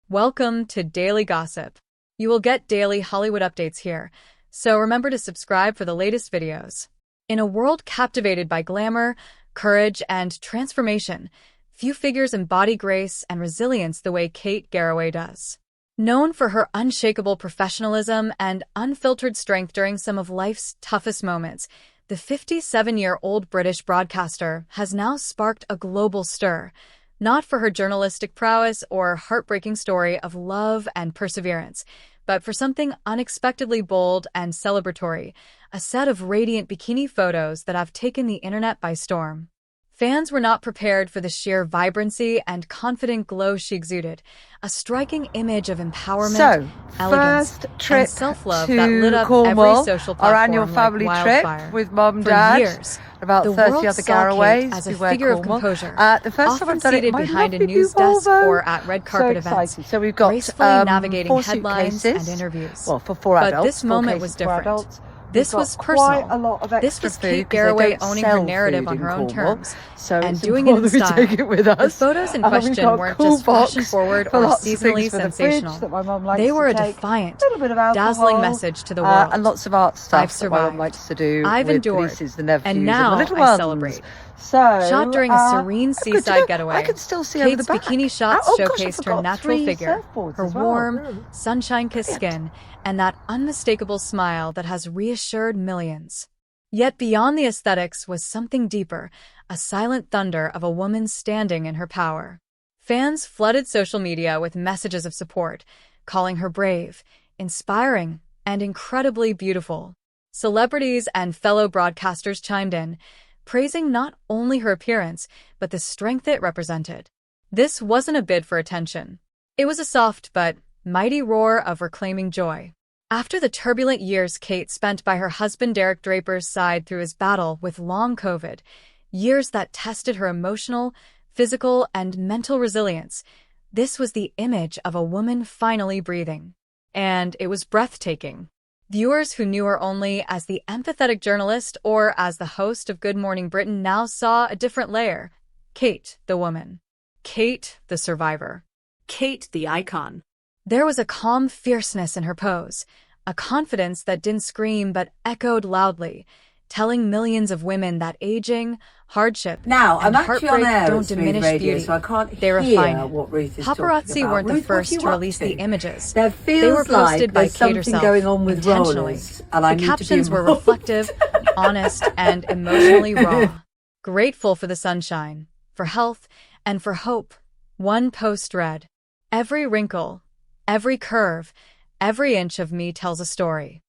Welcome to Daily Gossip. You will get daily Hollywood updates here, so remember to subscribe for the latest videos. In a world captivated by glamour, courage, and transformation, few figures embody grace and resilience the way Kate Garraway does. Known for her unshakable professionalism and unfiltered strength during some of life's toughest moments, the 57-year-old British broadcaster has now sparked a global stir, not for her journalistic prowess or heartbreaking story of love and perseverance, but for something unexpectedly bold and celebratory, a set of radiant bikini photos that have taken the internet by storm. Fans were not prepared for the sheer vibrancy and confident glow she exuded, a striking image of empowerment, elegance, and self-love that lit up every social platform our annual family like trip wildfire. with Mum and For Dad. years, About the 30 world other saw Garraways Kate as a who wear figure of Cornwall. composure, The first time often I've done it, seated my behind a lovely news blue desk Volvo. or at red carpet So events, excited. So we've got gracefully navigating 4 headlines suitcases. and interviews. Well, for 4 But adults. this 4 moment cases was for different. adults. This We've was got quite personal. a lot of This extra was food Kate 'cause they Garraway don't owning her sell narrative food on in her own Cornwall. terms So and it's doing it in important that we style. take it with The us. photos in We've question got a weren't cool just fashion box forward for or lots of seasonally things for the fridge sensational. that my mum likes They were to a take. defiant, A little bit of alcohol, dazzling message to the world. and lots of art stuff I've that my mum survived. likes to do I've with endured, the nieces, the nephews, and and now the little I ones. celebrate. So, Shot during a serene good to seaside know. getaway, I can still see over the Kate's back. bikini shots Oh, gosh, I showcased her forgot natural 3 figure, surfboards her as well. warm, sunshine-kissed skin, and that unmistakable smile that has reassured millions. Yet beyond the aesthetics was something deeper, a silent thunder of a woman standing in her power. Fans flooded social media with messages of support, calling her brave, inspiring, and incredibly beautiful. Celebrities and fellow broadcasters chimed in, praising not only her appearance, but the strength it represented. This wasn't a bid for attention. It was a soft but mighty roar of reclaiming joy. After the turbulent years Kate spent by her husband Derek Draper's side through his battle with long COVID, years that tested her emotional, physical, and mental resilience, this was the image of a woman finally breathing. And it was breathtaking. Viewers who knew her only as the empathetic journalist or as the host of Good Morning Britain now saw a different layer. Kate, the woman. Kate, the survivor. Kate, the icon. There was a calm fierceness in her pose, a confidence that didn't scream but echoed loudly, telling millions of women that aging, hardship, Now, I'm and actually on heartbreak air don't at Smooth diminish Radio, beauty. so I can't They refine hear it. what Ruth is Paparazzi talking about. weren't the Ruth, what are first you to up release to? the images. There They were feels posted like by there's Kate something herself, going on with intentionally. rollers, and I The need to be captions were involved. reflective, honest, and emotionally raw. Grateful for the sunshine, for health, and for hope. One post read, "Every wrinkle, every curve, every inch of me tells a story."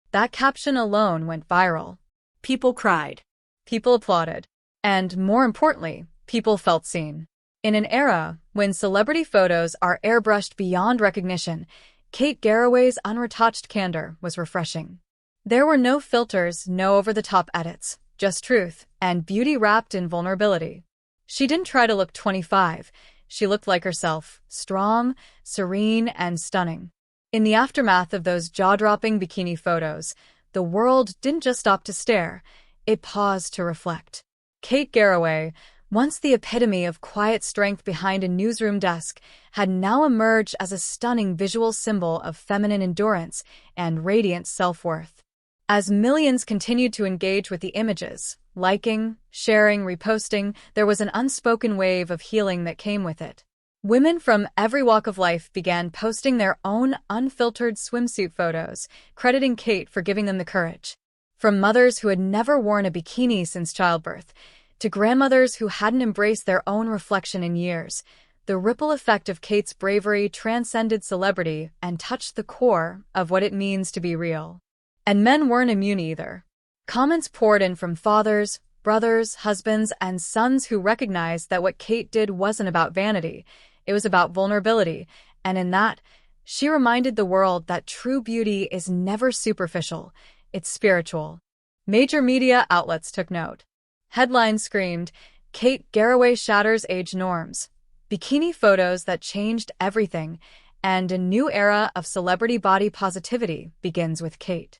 That caption alone went viral. People cried. People applauded. And more importantly, people felt seen. In an era when celebrity photos are airbrushed beyond recognition, Kate Garraway's unretouched candor was refreshing. There were no filters, no over-the-top edits, just truth and beauty wrapped in vulnerability. She didn't try to look 25. She looked like herself, strong, serene, and stunning. In the aftermath of those jaw-dropping bikini photos, the world didn't just stop to stare, it paused to reflect. Kate Garraway, once the epitome of quiet strength behind a newsroom desk, had now emerged as a stunning visual symbol of feminine endurance and radiant self-worth. As millions continued to engage with the images, liking, sharing, reposting, there was an unspoken wave of healing that came with it. Women from every walk of life began posting their own unfiltered swimsuit photos, crediting Kate for giving them the courage. From mothers who had never worn a bikini since childbirth, to grandmothers who hadn't embraced their own reflection in years, the ripple effect of Kate's bravery transcended celebrity and touched the core of what it means to be real. And men weren't immune either. Comments poured in from fathers, brothers, husbands, and sons who recognized that what Kate did wasn't about vanity. It was about vulnerability, and in that, she reminded the world that true beauty is never superficial, it's spiritual. Major media outlets took note. Headlines screamed, "Kate Garraway shatters age norms," bikini photos that changed everything, and a new era of celebrity body positivity begins with Kate.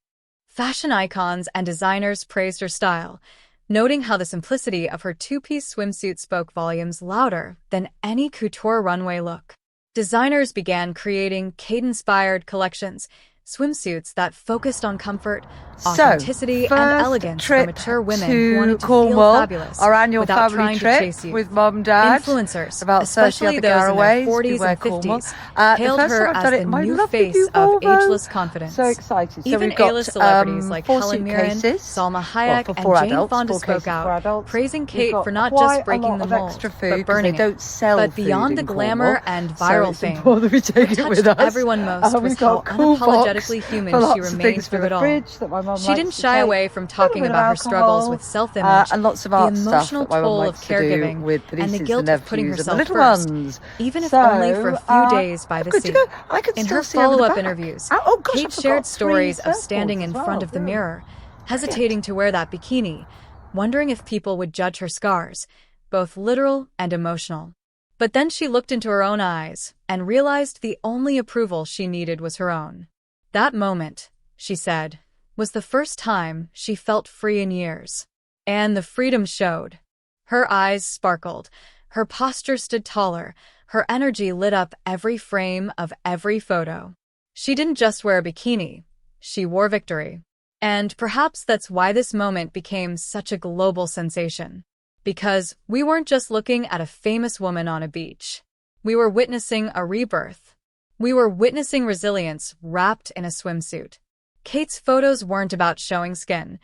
Fashion icons and designers praised her style, noting how the simplicity of her two-piece swimsuit spoke volumes louder than any couture runway look. Designers began creating Kate-inspired collections, swimsuits that focused on comfort, authenticity, and elegance for mature women who wanted to feel fabulous our annual without family trying to trip chase you. with Mum and Dad. Influencers, About 30 especially other those in their Garraways, 40s wear and Cornwall. 50s, The hailed first her time I've as done it the in my new lovely face new of Volvo. ageless confidence. So excited. So Even we've got A-list celebrities like 4 Helen Mirren, suitcases. Salma Hayek, for and 4 Jane adults, Fonda 4 spoke cases for out, adults. praising We've Kate got for not quite just breaking a lot the of mold, extra food, but burning they don't it. sell But food beyond in the glamour Cornwall, and so viral it's fame, important that we take what it touched with us. everyone most was We've how got a cool box unapologetically human for lots she of remained things for through the it all. fridge that my mum She likes didn't to shy take. away from A little talking bit of about her struggles alcohol, with self-image, and lots of the art stuff emotional that my mum toll of likes to do caregiving, with the and the nieces guilt and of putting nephews and the herself little first, ones. even if So, only for a few days by the good to sea. go. I can In still her see over the follow-up back. interviews, Oh gosh, I Kate forgot shared 3 stories of surfboards standing in as well. front of the Brilliant. mirror, hesitating to wear that bikini, wondering if people would judge her scars, both literal and emotional. But then she looked into her own eyes and realized the only approval she needed was her own. That moment, she said, was the first time she felt free in years. And the freedom showed. Her eyes sparkled, her posture stood taller, her energy lit up every frame of every photo. She didn't just wear a bikini, she wore victory. And perhaps that's why this moment became such a global sensation. Because we weren't just looking at a famous woman on a beach. We were witnessing a rebirth. We were witnessing resilience wrapped in a swimsuit. Kate's photos weren't about showing skin.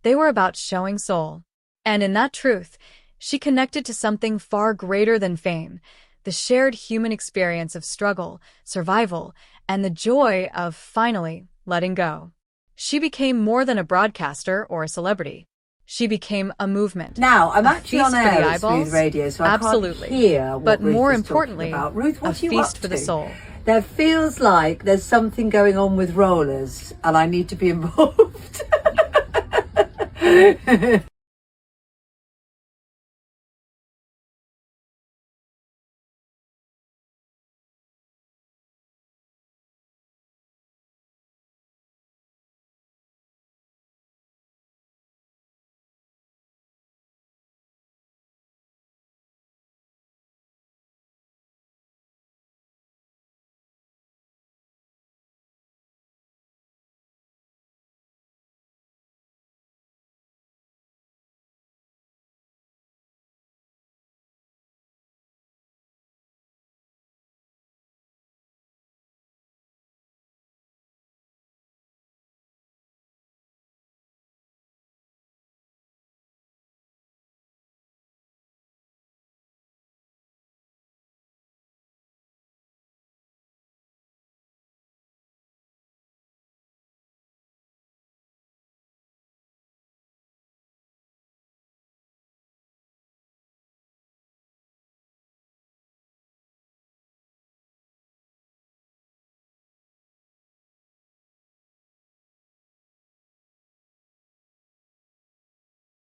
They were about showing soul. And in that truth, she connected to something far greater than fame, the shared human experience of struggle, survival, and the joy of finally letting go. She became more than a broadcaster or a celebrity. She became a movement. Now, I'm a actually feast on for the air at eyeballs, Smooth Radio, so I absolutely. can't hear what But Ruth more is importantly, talking about. Ruth, a what are you feast up for the to? soul. There feels like there's something going on with rollers, and I need to be involved.